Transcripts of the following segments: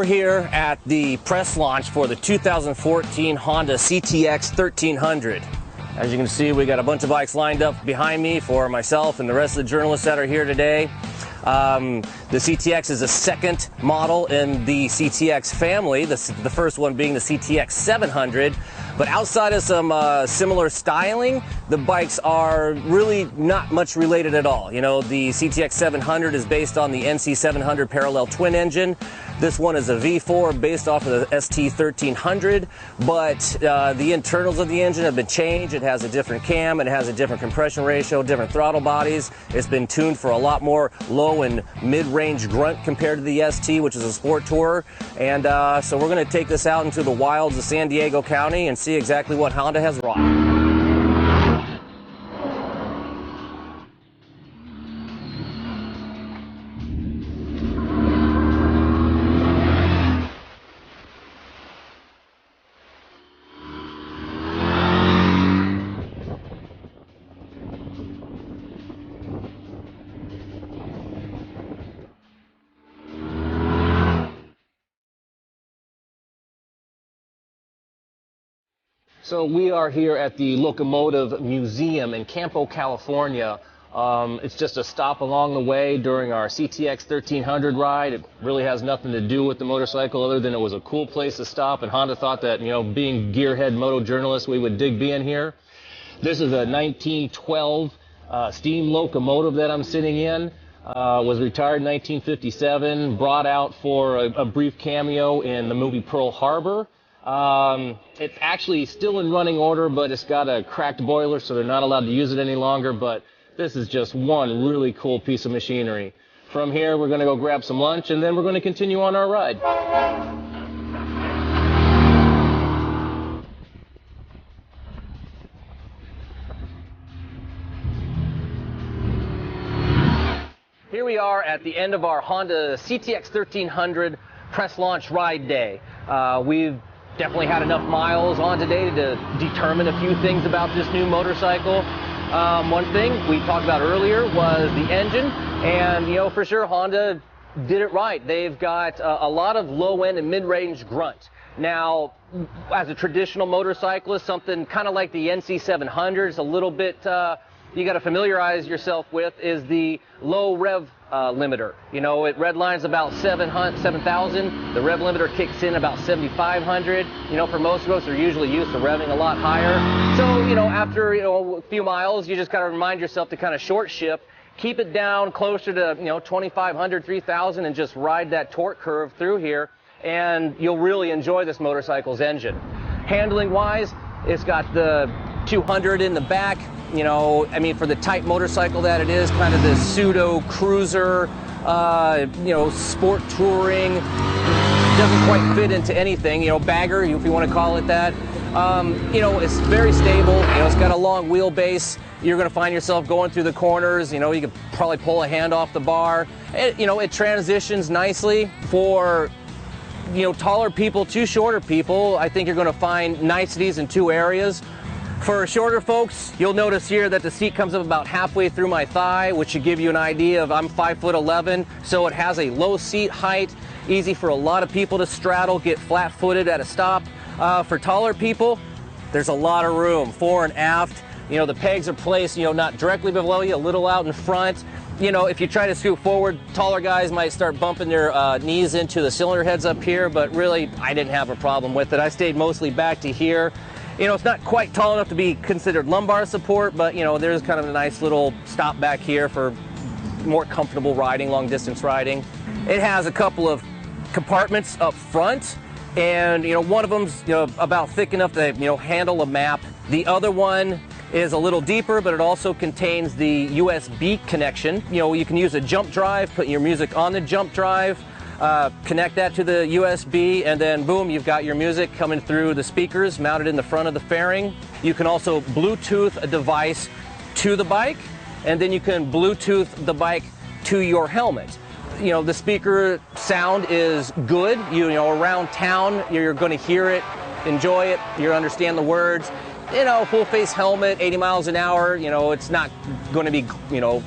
We're here at the press launch for the 2014 Honda CTX1300. As you can see, we got a bunch of bikes lined up behind me for myself and the rest of the journalists that are here today. The CTX is the second model in the CTX family, the first one being the CTX1300. But outside of some similar styling, the bikes are really not much related at all. You know, the CTX700 is based on the NC700 parallel twin engine. This one is a V4 based off of the ST1300, but the internals of the engine have been changed. It has a different cam, it has a different compression ratio, different throttle bodies. It's been tuned for a lot more low and mid-range grunt compared to the ST, which is a sport tourer. And so we're going to take this out into the wilds of San Diego County and see exactly what Honda has wrought. So we are here at the Locomotive Museum in Campo, California. It's just a stop along the way during our CTX 1300 ride. It really has nothing to do with the motorcycle other than it was a cool place to stop, and Honda thought that, you know, being gearhead moto journalists, we would dig being here. This is a 1912 steam locomotive that I'm sitting in. Was retired in 1957, brought out for a brief cameo in the movie Pearl Harbor. It's actually still in running order, but it's got a cracked boiler, so they're not allowed to use it any longer. But this is just one really cool piece of machinery. From here, we're going to go grab some lunch, and then we're going to continue on our ride. Here we are at the end of our Honda CTX 1300 press launch ride day. We've definitely had enough miles on today to determine a few things about this new motorcycle. One thing we talked about earlier was the engine, and you know, for sure Honda did it right. They've got a lot of low-end and mid-range grunt. Now, as a traditional motorcyclist, something kind of like the NC700 is a little bit you got to familiarize yourself with is the low rev limiter. You know, it redlines about 7,000. The rev limiter kicks in about 7,500. You know, for most of us, they're usually used to revving a lot higher. So, you know, after, you know, a few miles, you just got to remind yourself to kind of short shift, keep it down closer to, you know, 2,500, 3,000, and just ride that torque curve through here, and you'll really enjoy this motorcycle's engine. Handling-wise, it's got the 200 in the back. You know, I mean, for the type motorcycle that it is, kind of the pseudo cruiser, you know, sport touring, doesn't quite fit into anything, you know, bagger, if you want to call it that. You know, it's very stable. You know, it's got a long wheelbase. You're going to find yourself going through the corners. You know, you could probably pull a hand off the bar. You know, it transitions nicely for, you know, taller people to shorter people. I think you're going to find niceties in two areas. For shorter folks, you'll notice here that the seat comes up about halfway through my thigh, which should give you an idea of I'm 5'11", so it has a low seat height, easy for a lot of people to straddle, get flat-footed at a stop. For taller people, there's a lot of room, fore and aft. You know, the pegs are placed, you know, not directly below you, a little out in front. You know, if you try to scoot forward, taller guys might start bumping their knees into the cylinder heads up here, but really, I didn't have a problem with it. I stayed mostly back to here. You know, it's not quite tall enough to be considered lumbar support, but, you know, there's kind of a nice little stop back here for more comfortable riding, long distance riding. It has a couple of compartments up front, and, you know, one of them's, you know, about thick enough to, you know, handle a map. The other one is a little deeper, but it also contains the USB connection. You know, you can use a jump drive, put your music on the jump drive, connect that to the USB, and then boom, you've got your music coming through the speakers mounted in the front of the fairing. You can also Bluetooth a device to the bike, and then you can Bluetooth the bike to your helmet. You know, the speaker sound is good. You know, around town, you're going to hear it, enjoy it, you understand the words. You know, full face helmet, 80 miles an hour, you know, it's not going to be, you know,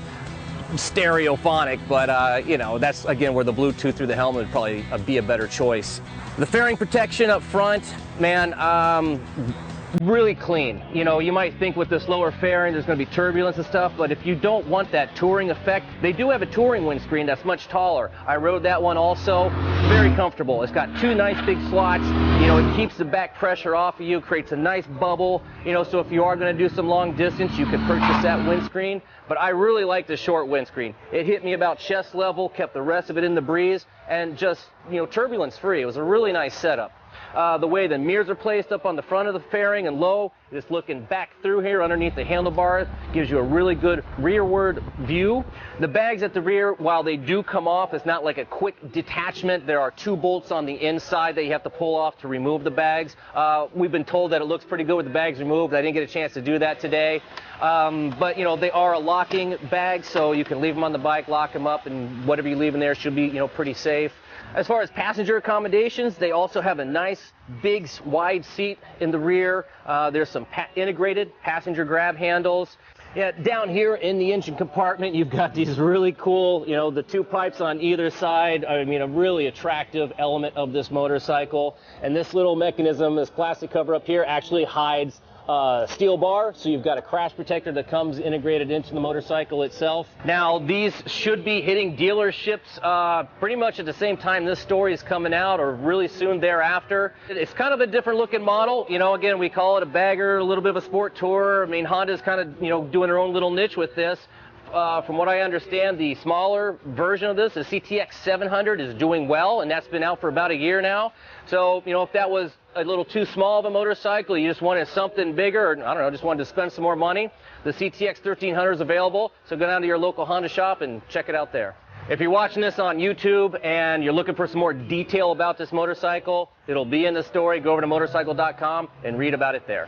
stereophonic, but you know, that's again where the Bluetooth through the helmet would probably be a better choice. The fairing protection up front, man, really clean. You know, you might think with this lower fairing there's going to be turbulence and stuff, but if you don't want that touring effect, they do have a touring windscreen that's much taller. I rode that one also. Very comfortable. It's got two nice big slots. You know, it keeps the back pressure off of you, creates a nice bubble. You know, so if you are going to do some long distance, you can purchase that windscreen. But I really like the short windscreen. It hit me about chest level, kept the rest of it in the breeze, and just, you know, turbulence free. It was a really nice setup. The way the mirrors are placed up on the front of the fairing and low, just looking back through here underneath the handlebars, gives you a really good rearward view. The bags at the rear, while they do come off, it's not like a quick detachment. There are two bolts on the inside that you have to pull off to remove the bags. We've been told that it looks pretty good with the bags removed. I didn't get a chance to do that today. But you know, they are a locking bag, so you can leave them on the bike, lock them up, and whatever you leave in there should be, you know, pretty safe. As far as passenger accommodations, they also have a nice, big, wide seat in the rear. There's some integrated passenger grab handles. Yeah, down here in the engine compartment, you've got these really cool, you know, the two pipes on either side. I mean, a really attractive element of this motorcycle. And this little mechanism, this plastic cover up here, actually hides steel bar, so you've got a crash protector that comes integrated into the motorcycle itself. Now, these should be hitting dealerships pretty much at the same time this story is coming out, or really soon thereafter. It's kind of a different looking model. You know, again, we call it a bagger, a little bit of a sport tourer. I mean, Honda's kind of, you know, doing their own little niche with this. From what I understand, the smaller version of this, the CTX1300, is doing well, and that's been out for about a year now. So, you know, if that was a little too small of a motorcycle, you just wanted something bigger, or I don't know, just wanted to spend some more money, the CTX1300 is available. So go down to your local Honda shop and check it out there. If you're watching this on YouTube and you're looking for some more detail about this motorcycle, it'll be in the story. Go over to motorcycle.com and read about it there.